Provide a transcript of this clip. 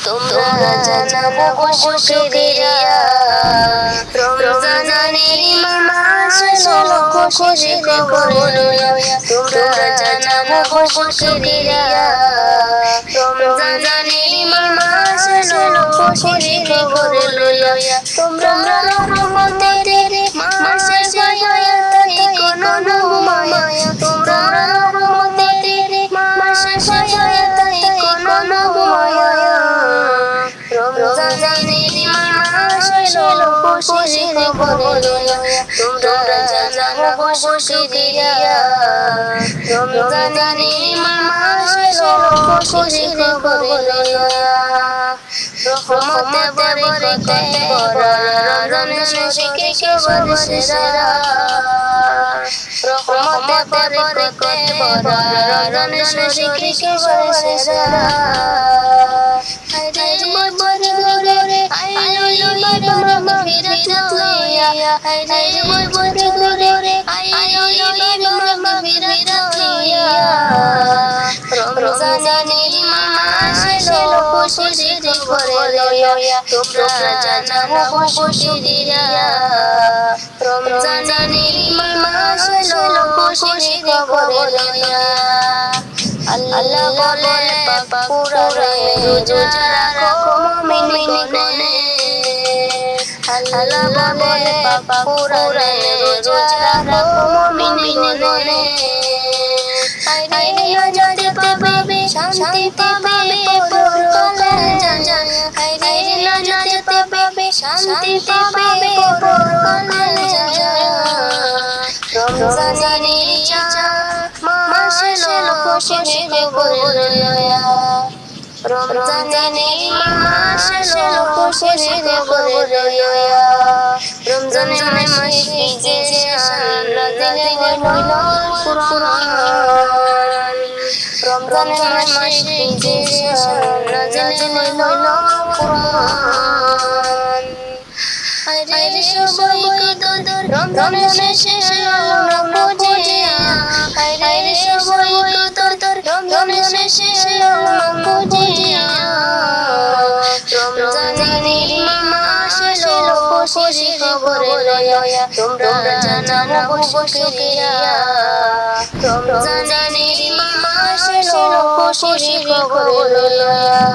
তোমরা জানাবো শুকরিয়া রমজানের মাস এলো খুশি খবর লইয়া তোমরা জানাবো শুকরিয়া রমজানের মাস এলো খুশি খবর লইয়া তোমরা রহমতের মাসে পাইয়া তাই কোনো মায়া তোমরা রহমতের মাসে পাইয়া তাই কোনো মায়া রমজানের মাস এলো খুশি খবর লইয়া তোমরা জানাবো শুকরিয়া রমজানের মাস এলো খুশি খবর লইয়া রহমতে বরকতে ভরা রমজান শেষে খবর সেরা রহমতে বরকতে ভরা রমজান শেষে খবর সেরা রমজানের মাস এলো খুশি খবর লইয়া তোমরা জানাবো শুকরিয়া রমজানের মাস এলো খুশি খবর লইয়া আল্লাহ বলে পাপ কুরআনে রোজা রাখো মুমিন গণে আল্লাহ বলে পাপ কুরআনে রোজা রাখো মুমিন গণে আইরে নাজাতে পাবে শান্তি পাবে পরকালে জান আইরে নাজাতে পাবে শান্তি পাবে পরকালে জান রমজানের মাস এলো খুশি খবর লইয়া রমজানের মাস এলো খুশি খবর লইয়া রমজানের মাসে যে শান নাযিল হইল কুরআন রমজানের মাসে যে শান নাযিল হইল কুরআন আইরে সবাই কদর রমজানের শেষে এলো না বুঝিয়া আইরে সবাই কদর রমজানের শেষে এলো না বুঝিয়া রমজানের মাস এলো খুশি খবর লইয়া তোমরা জানাবো শুকরিয়া রমজানের মাস এলো খুশি খবর লইয়া